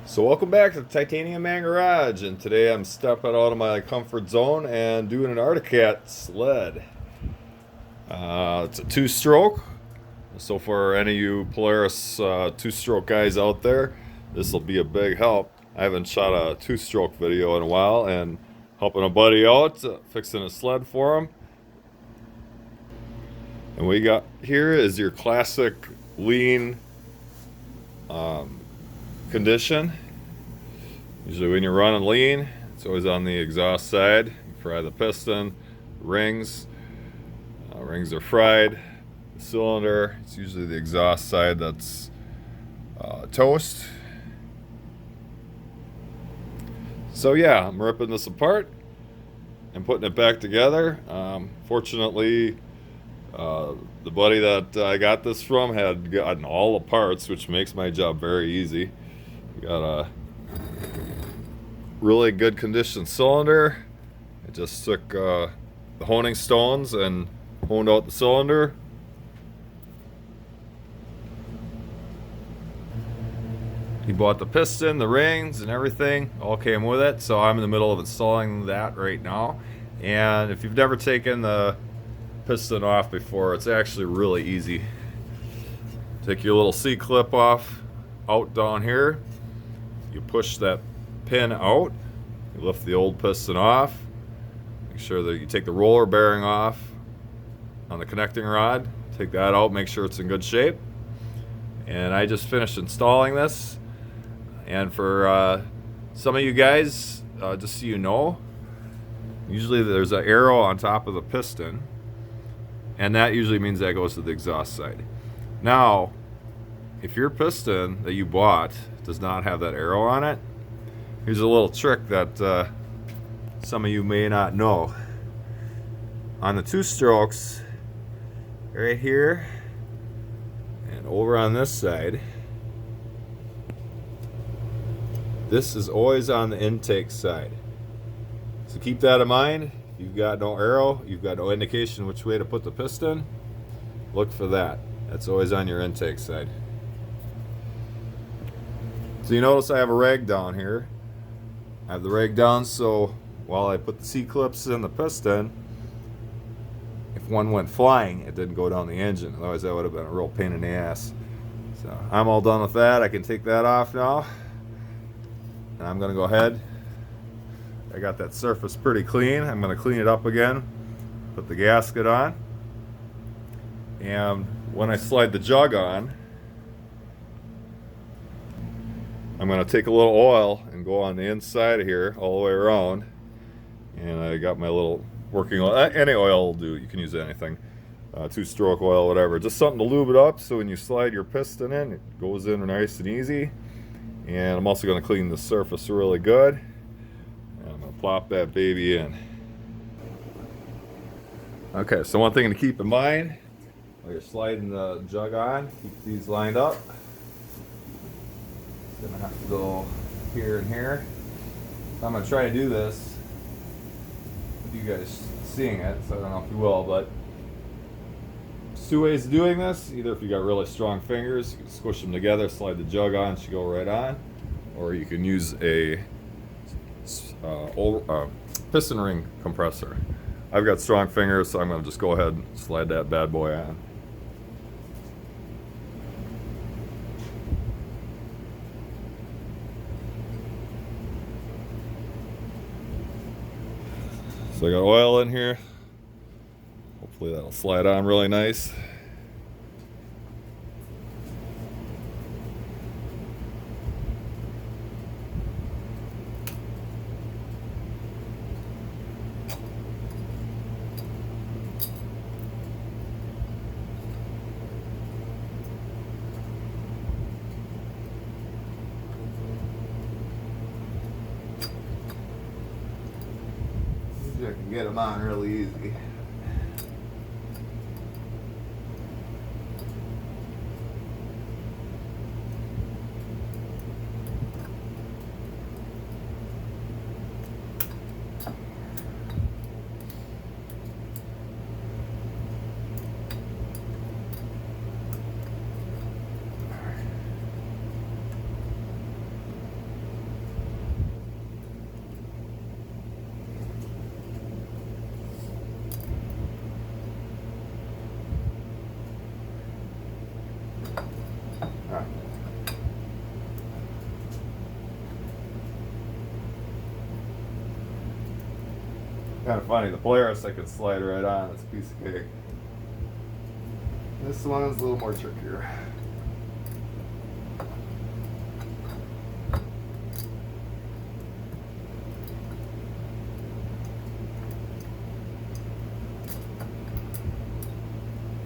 So welcome back to the Titanium Man Garage, and today I'm stepping out of my comfort zone and doing an Arctic sled. It's a two-stroke, so for any of you Polaris two-stroke guys out there, this will be a big help. I haven't shot a two-stroke video in a while, and helping a buddy out, fixing a sled for him. And what you got here is your classic lean condition. Usually when you're running lean, it's always on the exhaust side. You fry the piston, rings. Rings are fried. The cylinder, it's usually the exhaust side that's toast. So yeah, I'm ripping this apart and putting it back together. Fortunately, the buddy that I got this from had gotten all the parts, which makes my job very easy. Got a really good condition cylinder. I just took the honing stones and honed out the cylinder. He bought the piston, the rings, and everything. All came with it, so I'm in the middle of installing that right now. And if you've never taken the piston off before, it's actually really easy. Take your little C-clip off out down here. You push that pin out, you lift the old piston off, make sure that you take the roller bearing off on the connecting rod, take that out, make sure it's in good shape. And I just finished installing this. And for some of you guys, just so you know, usually there's an arrow on top of the piston, and that usually means that goes to the exhaust side. Now, if your piston that you bought does not have that arrow on it, here's a little trick that some of you may not know. On the two strokes, right here and over on this side, this is always on the intake side. So keep that in mind. If you've got no arrow, you've got no indication which way to put the piston, look for that. That's always on your intake side. So you notice I have a rag down here. I have the rag down so while I put the C-clips in the piston, if one went flying, it didn't go down the engine. Otherwise that would have been a real pain in the ass. So I'm all done with that. I can take that off now. And I'm gonna go ahead. I got that surface pretty clean. I'm gonna clean it up again, put the gasket on. And when I slide the jug on, I'm going to take a little oil and go on the inside of here all the way around. And I got my little working oil. Any oil will do. You can use anything. Two-stroke oil, whatever. Just something to lube it up so when you slide your piston in, it goes in nice and easy. And I'm also going to clean the surface really good. And I'm going to plop that baby in. Okay, so one thing to keep in mind while you're sliding the jug on, keep these lined up. Gonna have to go here and here. I'm gonna try to do this with you guys seeing it, so I don't know if you will, but there's two ways of doing this. Either if you got really strong fingers, you can squish them together, slide the jug on, it should go right on, or you can use a piston ring compressor. I've got strong fingers, so I'm gonna just go ahead and slide that bad boy on. So I got oil in here. Hopefully that'll slide on really nice. I can get them on really easy. Kind of funny. The Polaris I could slide right on. It's a piece of cake. This one is a little more trickier.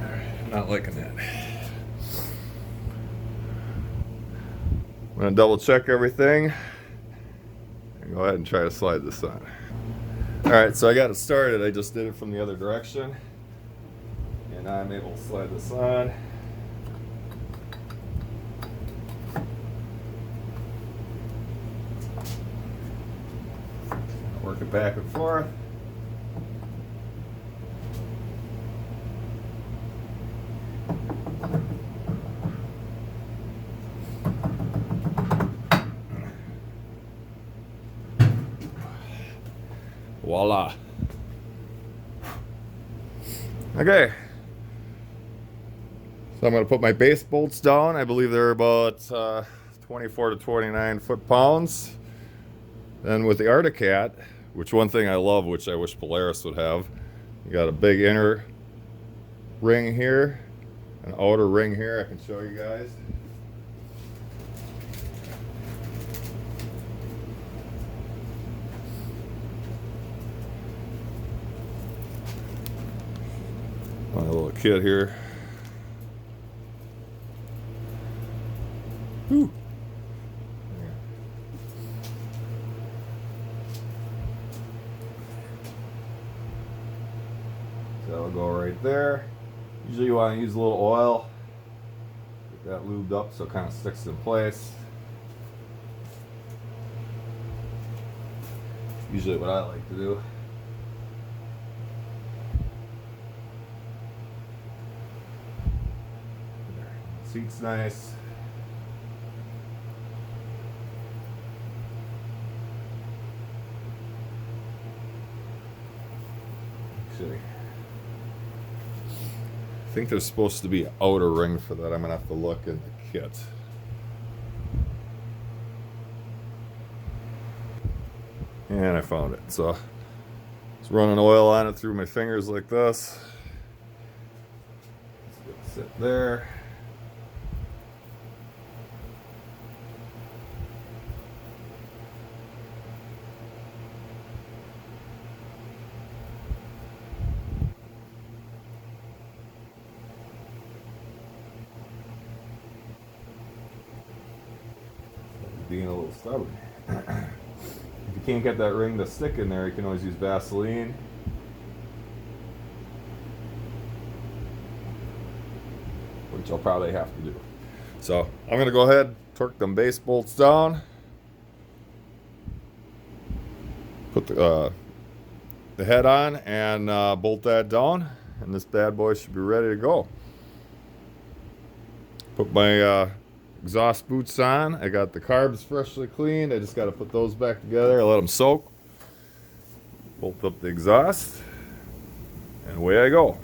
Alright, not liking that. I'm going to double check everything and go ahead and try to slide this on. Alright, so I got it started. I just did it from the other direction. And now I'm able to slide this on. Work it back and forth. Voila. Okay. So I'm going to put my base bolts down. I believe they're about 24 to 29 foot-pounds. Then with the Arctic, which one thing I love, which I wish Polaris would have, you got a big inner ring here, an outer ring here. I can show you guys. My little kit here. Whew. So that'll go right there. Usually you want to use a little oil. Get that lubed up so it kind of sticks in place. Usually what I like to do. Seat's nice. Actually, I think there's supposed to be an outer ring for that. I'm gonna have to look in the kit. And I found it. So just running oil on it through my fingers like this. Let's sit there. Being a little stubborn. If you can't get that ring to stick in there, you can always use Vaseline. Which I'll probably have to do. So I'm gonna go ahead, torque them base bolts down. Put the head on and bolt that down, and this bad boy should be ready to go. Put my exhaust boots on. I got the carbs freshly cleaned. I just got to put those back together. I let them soak. Bolt up the exhaust, and away I go.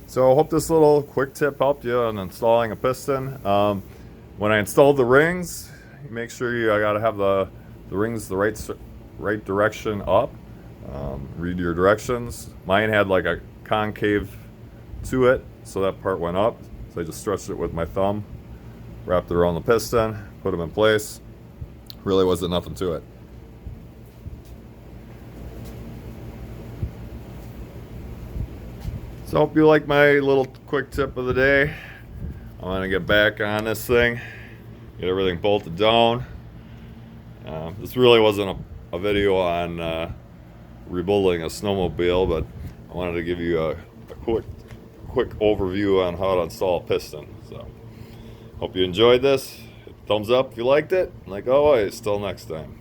So I hope this little quick tip helped you on installing a piston. When I installed the rings, make sure I got to have the rings the right direction up. Read your directions. Mine had like a concave to it, so that part went up. So I just stretched it with my thumb. Wrapped it around the piston, put them in place. Really wasn't nothing to it. So I hope you like my little quick tip of the day. I'm gonna get back on this thing, get everything bolted down. This really wasn't a video on rebuilding a snowmobile, but I wanted to give you a quick overview on how to install a piston. So hope you enjoyed this. Thumbs up if you liked it. Like always, till next time.